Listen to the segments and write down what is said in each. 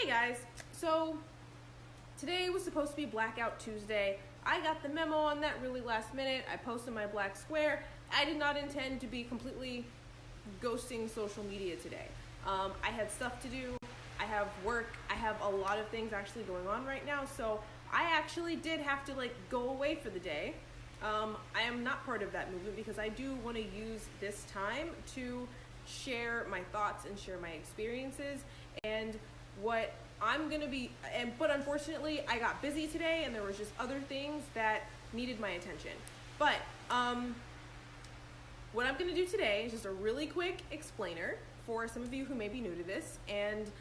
Hey guys, so today was supposed to be Blackout Tuesday. I got the memo on that really last minute. I posted my black square. I did not intend to be completely ghosting social media today. I had stuff to do. I have work. I have a lot of things actually going on right now, so I actually did have to go away for the day. I am not part of that movement because I do want to use this time to share my thoughts and share my experiences and what I'm gonna be, but unfortunately I got busy today and there was just other things that needed my attention. But what I'm gonna do today is just a really quick explainer for some of you who may be new to this, and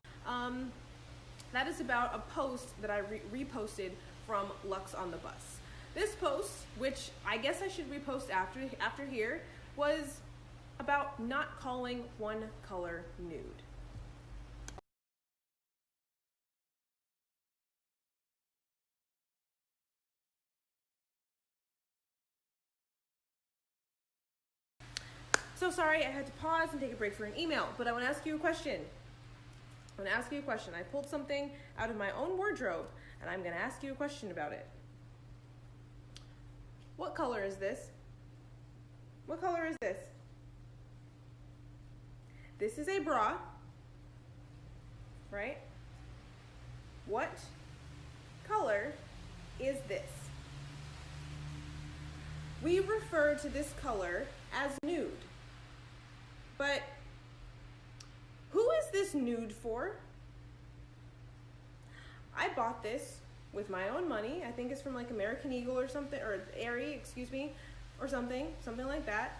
that is about a post that I reposted from Lux on the Bus. This post, which I guess I should repost after here, was about not calling one color nude. So sorry, I had to pause and take a break for an email, but I want to ask you a question. I pulled something out of my own wardrobe, and I'm going to ask you a question about it. What color is this? What color is this? This is a bra, right? What color is this? We refer to this color as nude. But who is this nude for? I bought this with my own money. I think it's from American Eagle or something, or Aerie, or something like that.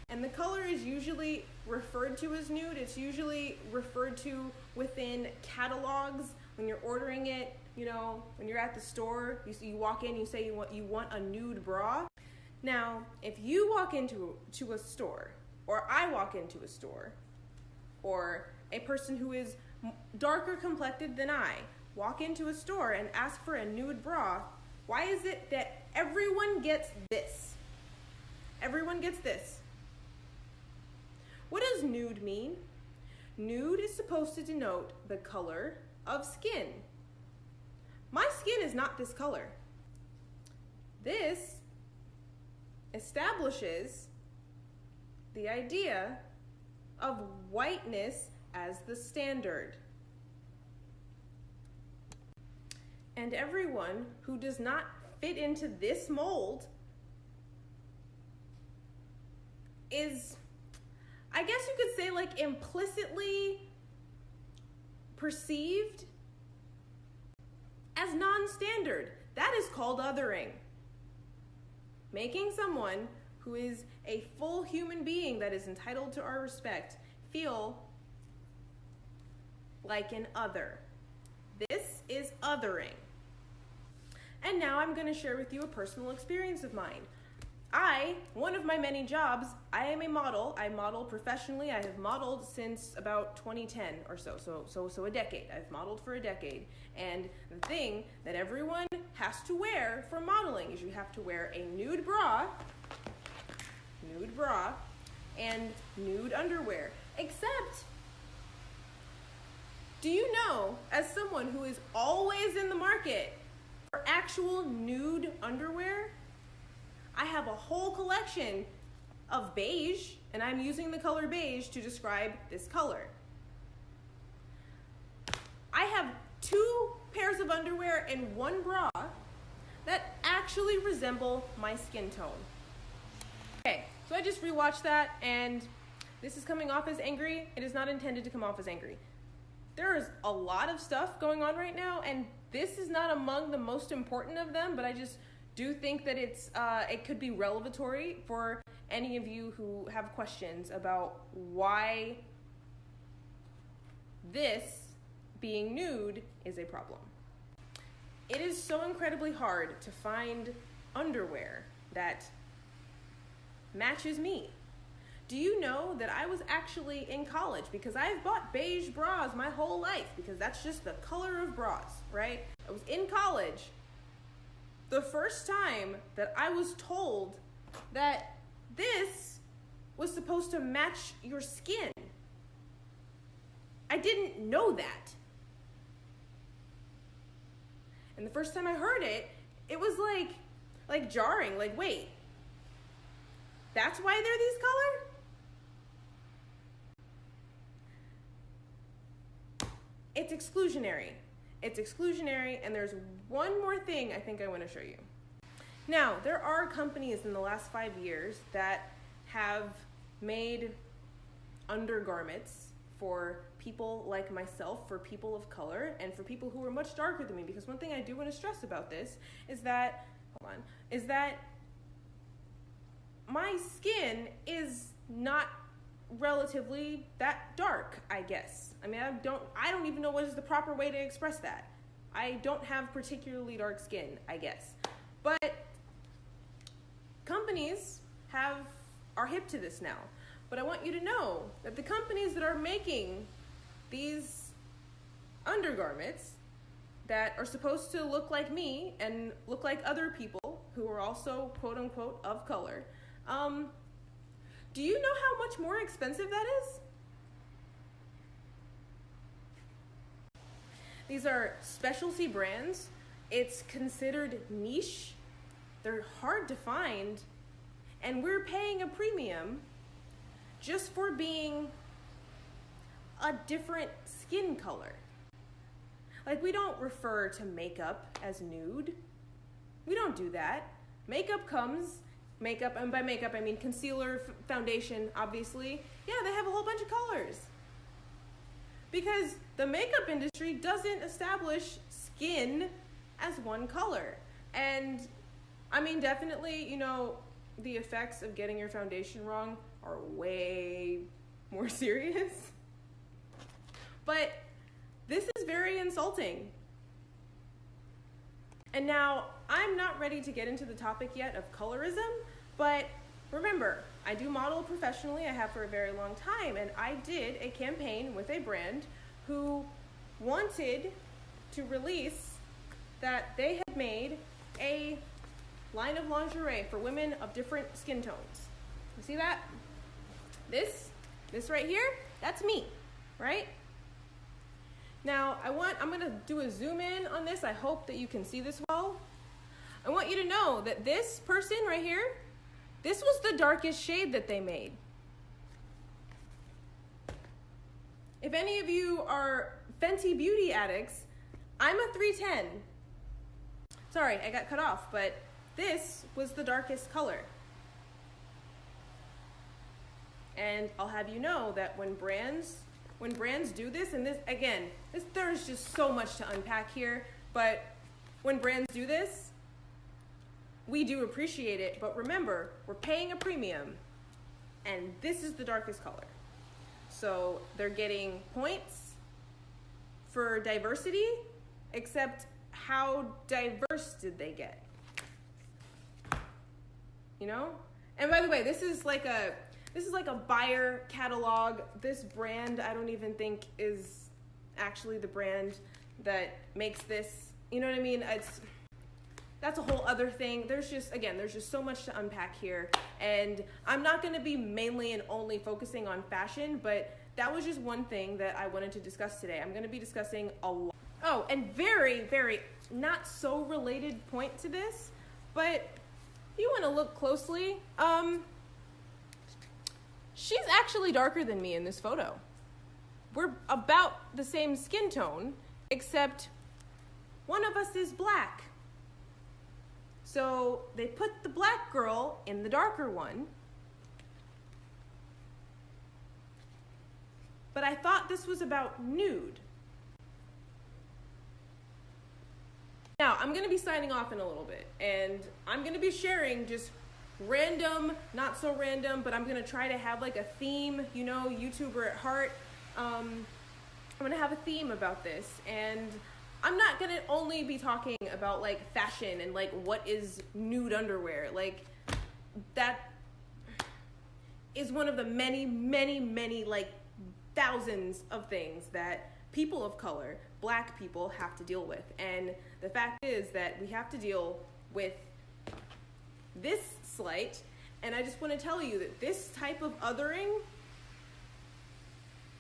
And the color is usually referred to as nude. It's usually referred to within catalogs when you're ordering it. When you're at the store, you walk in, you say you want a nude bra. Now, if you walk into a store, or I walk into a store, or a person who is darker complected than I walk into a store and ask for a nude bra, why is it that everyone gets this? Everyone gets this. What does nude mean? Nude is supposed to denote the color of skin. My skin is not this color. This establishes the idea of whiteness as the standard. And everyone who does not fit into this mold is, I guess you could say, implicitly perceived as non-standard. That is called othering. Making someone who is a full human being that is entitled to our respect feel like an other. This is othering. And now I'm going to share with you a personal experience of mine. One of my many jobs, I am a model. I model professionally. I have modeled since about 2010 or so a decade. I've modeled for a decade. And the thing that everyone has to wear for modeling is you have to wear a nude bra, and nude underwear. Except, do you know, as someone who is always in the market for actual nude underwear, I have a whole collection of beige, and I'm using the color beige to describe this color. I have 2 pairs of underwear and 1 bra that actually resemble my skin tone. Okay, so I just rewatched that, and this is coming off as angry. It is not intended to come off as angry. There is a lot of stuff going on right now, and this is not among the most important of them, but I just do think that it could be revelatory for any of you who have questions about why this being nude is a problem. It is so incredibly hard to find underwear that matches me. Do you know that I was actually in college, because I've bought beige bras my whole life because that's just the color of bras, right? I was in college the first time that I was told that this was supposed to match your skin. I didn't know that. And the first time I heard it, it was like jarring, like, wait, that's why they're these color? It's exclusionary. It's exclusionary, and there's one more thing I think I want to show you. Now, there are companies in the last 5 years that have made undergarments for people like myself, for people of color, and for people who are much darker than me. Because one thing I do want to stress about this is that, is that my skin is not relatively that dark, I guess. I mean, I don't even know what is the proper way to express that. I don't have particularly dark skin, I guess. But companies are hip to this now. But I want you to know that the companies that are making these undergarments that are supposed to look like me and look like other people who are also quote unquote of color, do you know how much more expensive that is? These are specialty brands. It's considered niche. They're hard to find. And we're paying a premium just for being a different skin color. Like, we don't refer to makeup as nude. We don't do that. Makeup, and by makeup I mean concealer, foundation, obviously. Yeah, they have a whole bunch of colors. Because the makeup industry doesn't establish skin as one color. And I mean, definitely, the effects of getting your foundation wrong are way more serious. But this is very insulting. And now, I'm not ready to get into the topic yet of colorism, but remember, I do model professionally. I have for a very long time, and I did a campaign with a brand who wanted to release that they had made a line of lingerie for women of different skin tones. You see that? This right here, that's me, right? Now, I'm gonna do a zoom in on this. I hope that you can see this well. I want you to know that this person right here, this was the darkest shade that they made. If any of you are Fenty Beauty addicts, I'm a 310. Sorry, I got cut off, but this was the darkest color. And I'll have you know that when brands do this, and this, again, there's just so much to unpack here, but when brands do this, we do appreciate it, but remember, we're paying a premium, and this is the darkest color. So they're getting points for diversity, except how diverse did they get? And by the way, this is like a buyer catalog. This brand, I don't even think is actually the brand that makes this. You know what I mean? That's a whole other thing. There's just so much to unpack here. And I'm not going to be mainly and only focusing on fashion, but that was just one thing that I wanted to discuss today. I'm going to be discussing a lot. Oh, and very, very not so related point to this, but if you want to look closely, she's actually darker than me in this photo. We're about the same skin tone, except one of us is black. So they put the black girl in the darker one. But I thought this was about nude. Now, I'm going to be signing off in a little bit, and I'm going to be sharing just random, not so random, but I'm going to try to have like a theme, YouTuber at heart. I'm going to have a theme about this, and I'm not going to only be talking about like fashion and like what is nude underwear. Like, that is one of the many, many, many, like thousands of things that people of color, black people, have to deal with. And the fact is that we have to deal with this slight, and I just want to tell you that this type of othering,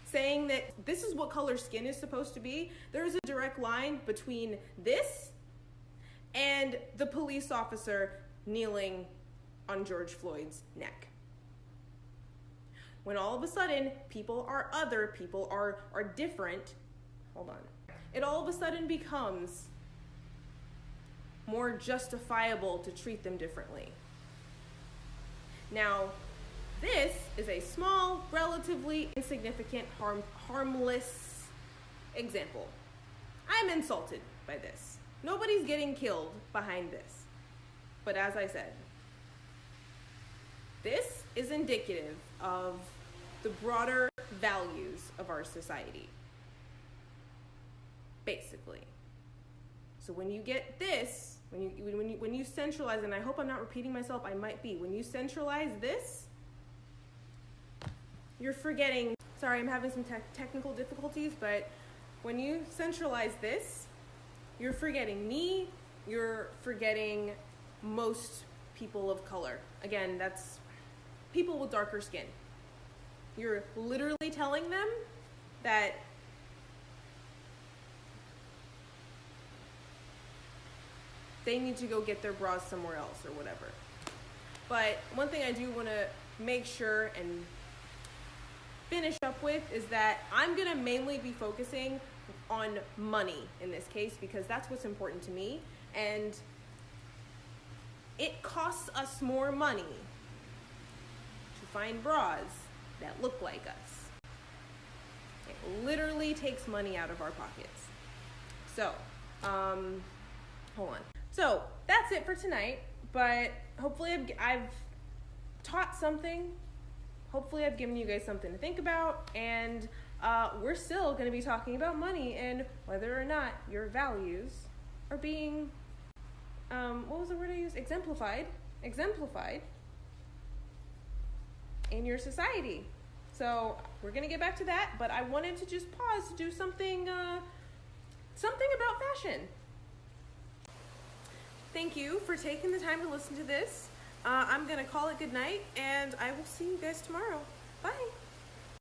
saying that this is what color skin is supposed to be, there is a direct line between this and the police officer kneeling on George Floyd's neck. When all of a sudden people are other, people are different, hold on, it all of a sudden becomes more justifiable to treat them differently. Now, this is a small, relatively insignificant, harmless example. I'm insulted by this. Nobody's getting killed behind this. But as I said, this is indicative of the broader values of our society, basically. So when you get this, when you centralize, and I hope I'm not repeating myself, I might be, when you centralize this, you're forgetting, sorry, I'm having some technical difficulties, but when you centralize this, you're forgetting me, you're forgetting most people of color. Again, that's people with darker skin. You're literally telling them that they need to go get their bras somewhere else or whatever. But one thing I do want to make sure and finish up with is that I'm going to mainly be focusing on money in this case because that's what's important to me, and it costs us more money to find bras that look like us. It literally takes money out of our pockets. So, hold on. So that's it for tonight, but hopefully I've taught something. Hopefully I've given you guys something to think about, and we're still going to be talking about money and whether or not your values are being, what was the word I used? Exemplified in your society. So we're going to get back to that, but I wanted to just pause to do something about fashion. Thank you for taking the time to listen to this. I'm going to call it good night, and I will see you guys tomorrow. Bye.